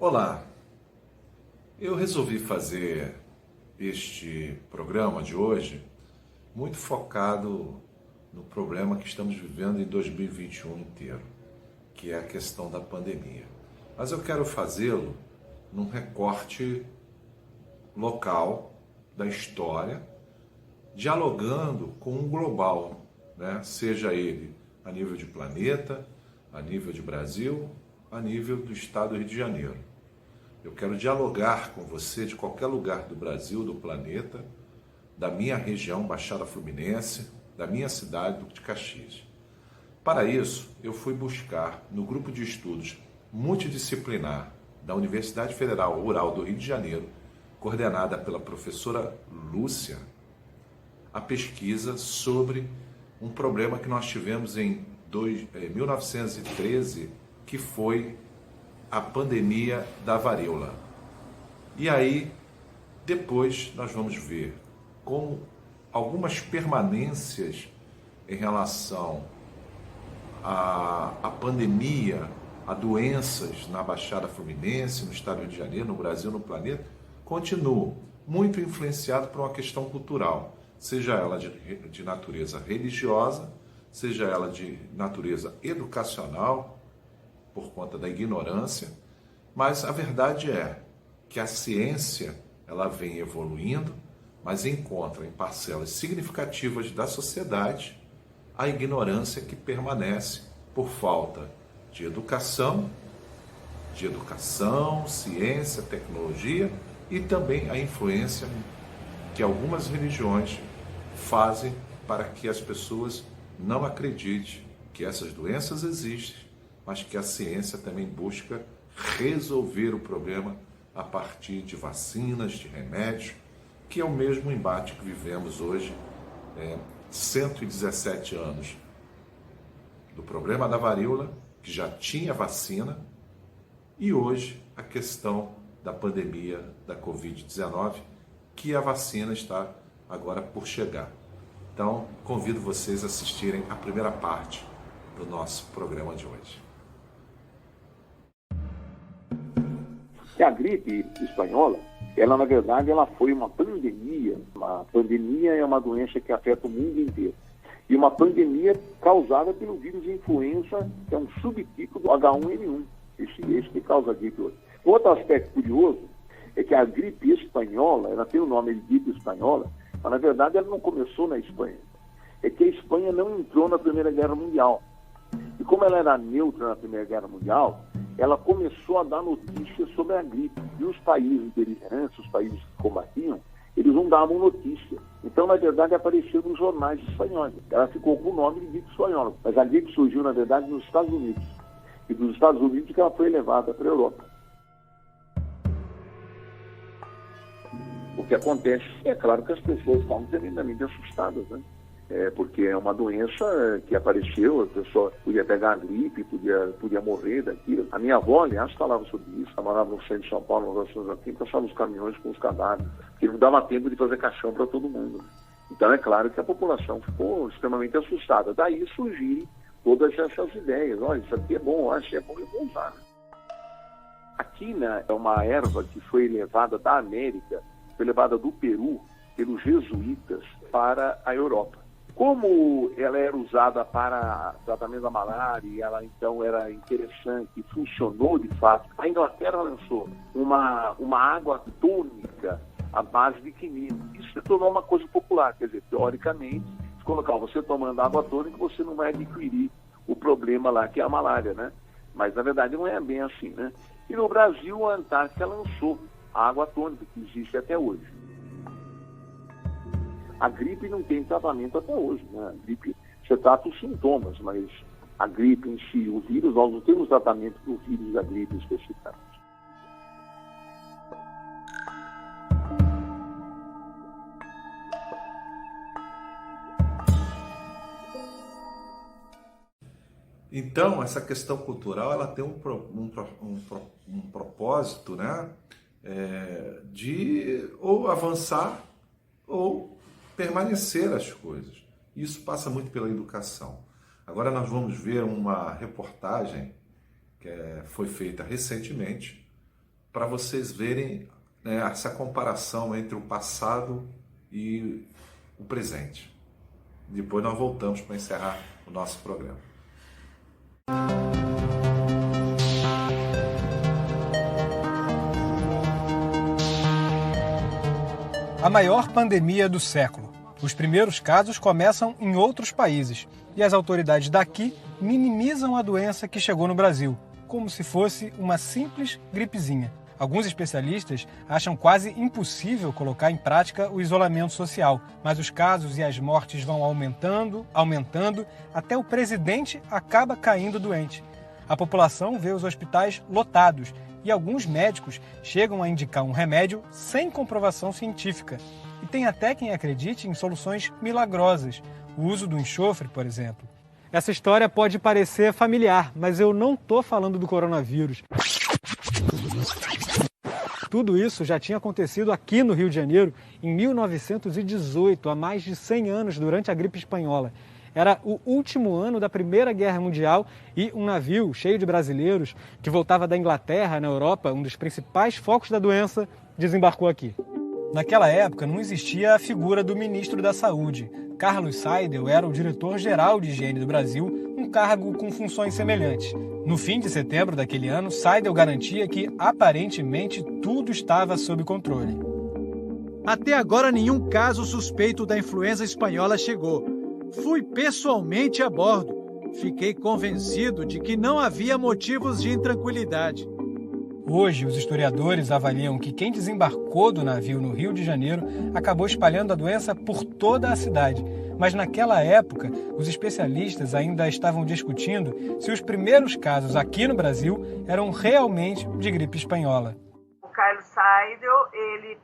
Olá, eu resolvi fazer este programa de hoje muito focado no problema que estamos vivendo em 2021 inteiro, que é a questão da pandemia. Mas eu quero fazê-lo num recorte local da história, dialogando com um global, né? Seja ele a nível de planeta, a nível de Brasil, a nível do estado do Rio de Janeiro. Eu quero dialogar com você de qualquer lugar do Brasil, do planeta, da minha região, Baixada Fluminense, da minha cidade, Duque de Caxias. Para isso, eu fui buscar no grupo de estudos multidisciplinar da Universidade Federal Rural do Rio de Janeiro, coordenada pela professora Lúcia, a pesquisa sobre um problema que nós tivemos em 1913, que foi a pandemia da varíola. E aí, depois nós vamos ver como algumas permanências em relação à pandemia, a doenças na Baixada Fluminense, no estado do Rio de Janeiro, no Brasil, no planeta, continuam muito influenciados por uma questão cultural, seja ela de natureza religiosa, seja ela de natureza educacional, por conta da ignorância, mas a verdade é que a ciência ela vem evoluindo, mas encontra em parcelas significativas da sociedade a ignorância que permanece por falta de educação, ciência, tecnologia e também a influência que algumas religiões fazem para que as pessoas não acreditem que essas doenças existem, mas que a ciência também busca resolver o problema a partir de vacinas, de remédios, que é o mesmo embate que vivemos hoje, 117 anos do problema da varíola, que já tinha vacina, e hoje a questão da pandemia da Covid-19, que a vacina está agora por chegar. Então, convido vocês a assistirem a primeira parte do nosso programa de hoje. A gripe espanhola, ela na verdade ela foi uma pandemia. Uma pandemia é uma doença que afeta o mundo inteiro. E uma pandemia causada pelo vírus influenza, que é um subtipo do H1N1. Esse que causa a gripe hoje. Outro aspecto curioso é que a gripe espanhola, ela tem o nome de gripe espanhola, mas na verdade ela não começou na Espanha. É que a Espanha não entrou na Primeira Guerra Mundial. E como ela era neutra na Primeira Guerra Mundial, ela começou a dar notícias sobre a gripe. E os países beligerantes, os países que combatiam, eles não davam notícia. Então, na verdade, apareceu nos jornais espanhóis. Ela ficou com o nome de gripe espanhola. Mas a gripe surgiu, na verdade, nos Estados Unidos. E dos Estados Unidos que ela foi levada para a Europa. O que acontece é claro que as pessoas estavam tremendamente assustadas, né? Porque é uma doença que apareceu, a pessoa podia pegar a gripe, podia morrer daquilo. A minha avó, aliás, falava sobre isso. Ela morava no centro de São Paulo, nas ações aqui, passava os caminhões com os cadáveres, porque não dava tempo de fazer caixão para todo mundo. Então é claro que a população ficou extremamente assustada. Daí surgiram todas essas ideias. Olha, isso aqui é bom, acho é bom eu vou usar. A quina é uma erva que foi levada da América, foi levada do Peru pelos jesuítas para a Europa. Como ela era usada para tratamento da malária e ela então era interessante e funcionou de fato, a Inglaterra lançou uma água tônica à base de quinina. Isso se tornou uma coisa popular, quer dizer, teoricamente, se colocar você tomando água tônica, você não vai adquirir o problema lá que é a malária, né? Mas na verdade não é bem assim, né? E no Brasil a Antártica lançou a água tônica, que existe até hoje. A gripe não tem tratamento até hoje, né? A gripe, você trata os sintomas, mas a gripe em si, o vírus, nós não temos tratamento do vírus da gripe especificamente. Então, essa questão cultural, ela tem um propósito, né? De ou avançar ou permanecer as coisas. Isso passa muito pela educação. Agora nós vamos ver uma reportagem que foi feita recentemente para vocês verem, né, essa comparação entre o passado e o presente. Depois nós voltamos para encerrar o nosso programa. A maior pandemia do século. Os primeiros casos começam em outros países e as autoridades daqui minimizam a doença que chegou no Brasil, como se fosse uma simples gripezinha. Alguns especialistas acham quase impossível colocar em prática o isolamento social, mas os casos e as mortes vão aumentando, até o presidente acaba caindo doente. A população vê os hospitais lotados e alguns médicos chegam a indicar um remédio sem comprovação científica. E tem até quem acredite em soluções milagrosas, o uso do enxofre, por exemplo. Essa história pode parecer familiar, mas eu não estou falando do coronavírus. Tudo isso já tinha acontecido aqui no Rio de Janeiro em 1918, há mais de 100 anos, durante a gripe espanhola. Era o último ano da Primeira Guerra Mundial e um navio cheio de brasileiros que voltava da Inglaterra, na Europa, um dos principais focos da doença, desembarcou aqui. Naquela época não existia a figura do ministro da Saúde. Carlos Seidel era o diretor-geral de higiene do Brasil, um cargo com funções semelhantes. No fim de setembro daquele ano, Seidel garantia que, aparentemente, tudo estava sob controle. Até agora, nenhum caso suspeito da influenza espanhola chegou. Fui pessoalmente a bordo. Fiquei convencido de que não havia motivos de intranquilidade. Hoje, os historiadores avaliam que quem desembarcou do navio no Rio de Janeiro acabou espalhando a doença por toda a cidade. Mas naquela época, os especialistas ainda estavam discutindo se os primeiros casos aqui no Brasil eram realmente de gripe espanhola. O Carlos Seidel, ele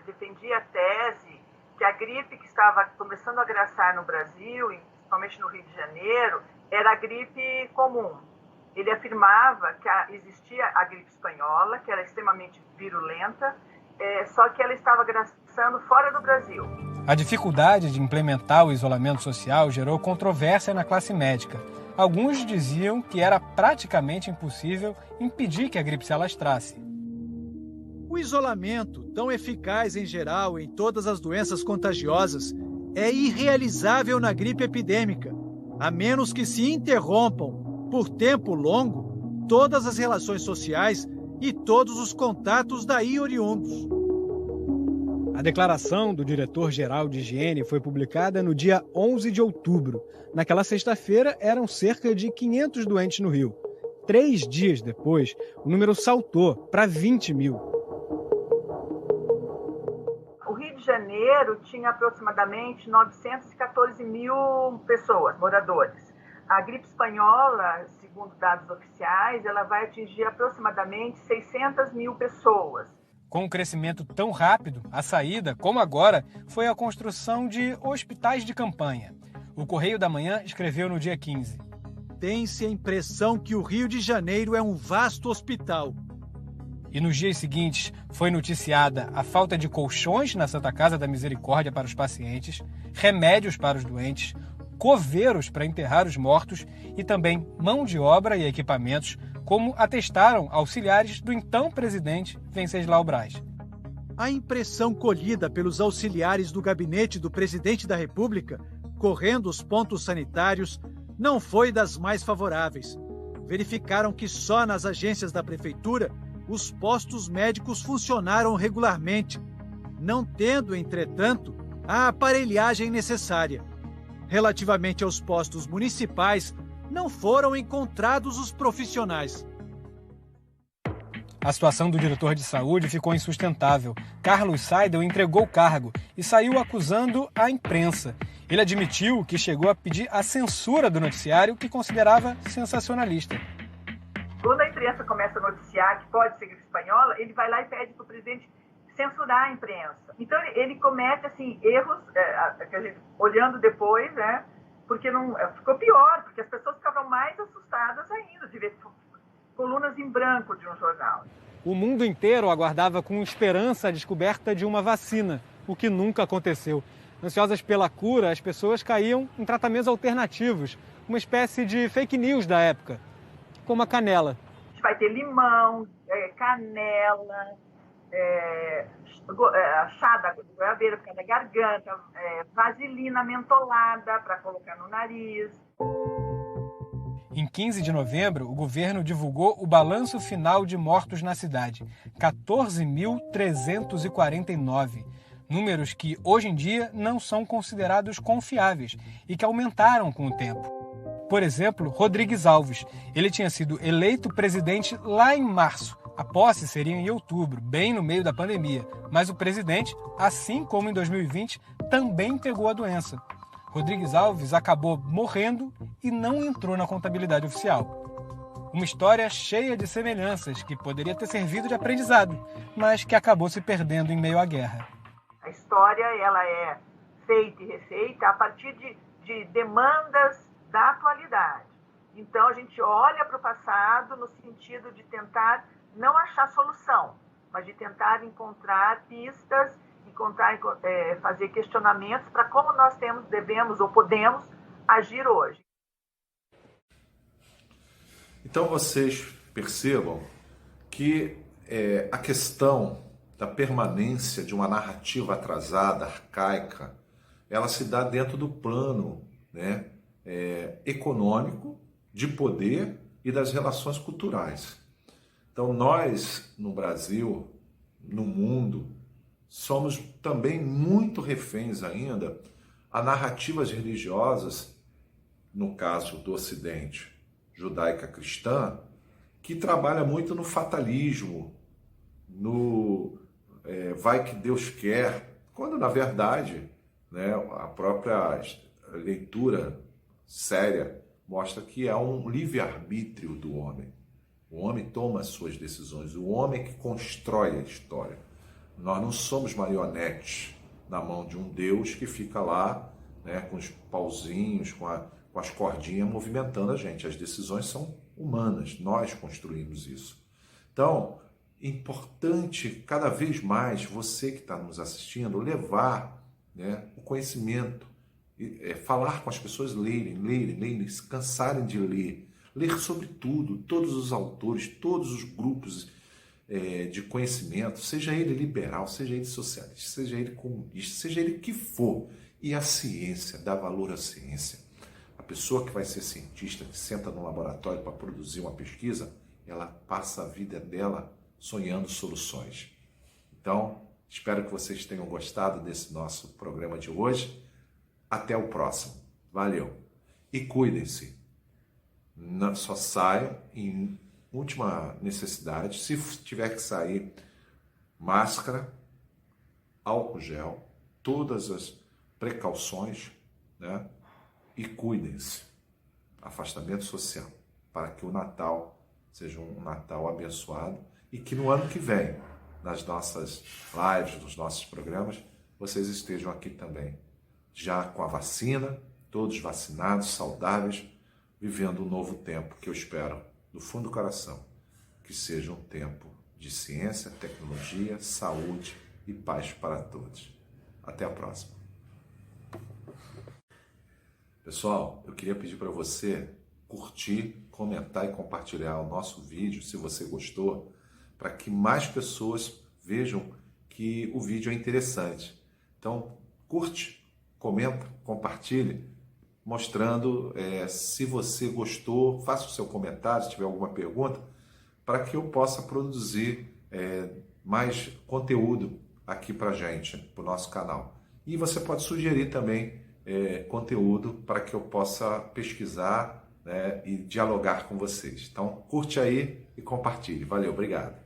defendia a tese que a gripe que estava começando a graçar no Brasil, principalmente no Rio de Janeiro, era a gripe comum. Ele afirmava que existia a gripe espanhola, que era extremamente virulenta, só que ela estava graçando fora do Brasil. A dificuldade de implementar o isolamento social gerou controvérsia na classe médica. Alguns diziam que era praticamente impossível impedir que a gripe se alastrasse. O isolamento, tão eficaz em geral em todas as doenças contagiosas, é irrealizável na gripe epidêmica, a menos que se interrompam, por tempo longo, todas as relações sociais e todos os contatos daí oriundos. A declaração do diretor-geral de higiene foi publicada no dia 11 de outubro. Naquela sexta-feira, eram cerca de 500 doentes no Rio. 3 dias depois, o número saltou para 20 mil. O Rio de Janeiro tinha aproximadamente 914 mil pessoas, moradores. A gripe espanhola, segundo dados oficiais, ela vai atingir aproximadamente 600 mil pessoas. Com um crescimento tão rápido, a saída, como agora, foi a construção de hospitais de campanha. O Correio da Manhã escreveu no dia 15. Tem-se a impressão que o Rio de Janeiro é um vasto hospital. E nos dias seguintes foi noticiada a falta de colchões na Santa Casa da Misericórdia para os pacientes, remédios para os doentes, coveiros para enterrar os mortos e também mão de obra e equipamentos, como atestaram auxiliares do então presidente Venceslau Braz. A impressão colhida pelos auxiliares do gabinete do presidente da República, correndo os pontos sanitários, não foi das mais favoráveis. Verificaram que só nas agências da prefeitura os postos médicos funcionaram regularmente, não tendo, entretanto, a aparelhagem necessária. Relativamente aos postos municipais, não foram encontrados os profissionais. A situação do diretor de saúde ficou insustentável. Carlos Seidel entregou o cargo e saiu acusando a imprensa. Ele admitiu que chegou a pedir a censura do noticiário, que considerava sensacionalista. Quando a imprensa começa a noticiar que pode ser gripe espanhola, ele vai lá e pede para o presidente censurar a imprensa. Então ele comete erros, olhando depois, né? Porque não ficou pior, porque as pessoas ficavam mais assustadas ainda de ver colunas em branco de um jornal. O mundo inteiro aguardava com esperança a descoberta de uma vacina, o que nunca aconteceu. Ansiosas pela cura, as pessoas caíam em tratamentos alternativos, uma espécie de fake news da época, como a canela. A gente vai ter limão, canela, chá da goiabeira para da garganta, vaselina mentolada para colocar no nariz. Em 15 de novembro, o governo divulgou o balanço final de mortos na cidade, 14.349. Números que, hoje em dia, não são considerados confiáveis e que aumentaram com o tempo. Por exemplo, Rodrigues Alves. Ele tinha sido eleito presidente lá em março. A posse seria em outubro, bem no meio da pandemia. Mas o presidente, assim como em 2020, também pegou a doença. Rodrigues Alves acabou morrendo e não entrou na contabilidade oficial. Uma história cheia de semelhanças que poderia ter servido de aprendizado, mas que acabou se perdendo em meio à guerra. A história ela é feita e refeita a partir de demandas da atualidade. Então, a gente olha para o passado no sentido de tentar não achar solução, mas de tentar encontrar pistas, fazer questionamentos para como nós devemos ou podemos agir hoje. Então, vocês percebam que a questão da permanência de uma narrativa atrasada, arcaica, ela se dá dentro do plano, né, econômico, de poder e das relações culturais. Então, nós, no Brasil, no mundo, somos também muito reféns ainda a narrativas religiosas, no caso do Ocidente, judaica cristã, que trabalha muito no fatalismo, no vai que Deus quer, quando na verdade, né, a própria leitura séria mostra que é um livre-arbítrio do homem. O homem toma as suas decisões, o homem é que constrói a história. Nós não somos marionetes na mão de um Deus que fica lá, né, com os pauzinhos, com as cordinhas movimentando a gente. As decisões são humanas, nós construímos isso. Então, é importante cada vez mais você que está nos assistindo levar, né, o conhecimento, falar com as pessoas, lerem, se cansarem de ler sobre tudo, todos os autores, todos os grupos de conhecimento, seja ele liberal, seja ele socialista, seja ele comunista, seja ele o que for, e a ciência, dá valor à ciência. A pessoa que vai ser cientista, que senta no laboratório para produzir uma pesquisa, ela passa a vida dela sonhando soluções. Então, espero que vocês tenham gostado desse nosso programa de hoje. Até o próximo. Valeu. E cuidem-se. Só saiam em última necessidade. Se tiver que sair, máscara, álcool gel, todas as precauções, né? E cuidem-se. Afastamento social. Para que o Natal seja um Natal abençoado e que no ano que vem, nas nossas lives, nos nossos programas, vocês estejam aqui também, já com a vacina, todos vacinados, saudáveis, vivendo um novo tempo que eu espero, do fundo do coração, que seja um tempo de ciência, tecnologia, saúde e paz para todos. Até a próxima. Pessoal, eu queria pedir para você curtir, comentar e compartilhar o nosso vídeo, se você gostou, para que mais pessoas vejam que o vídeo é interessante. Então, curte, comenta, compartilhe, mostrando se você gostou, faça o seu comentário, se tiver alguma pergunta, para que eu possa produzir mais conteúdo aqui para a gente, para o nosso canal. E você pode sugerir também conteúdo para que eu possa pesquisar, né, e dialogar com vocês. Então, curte aí e compartilhe. Valeu, obrigado.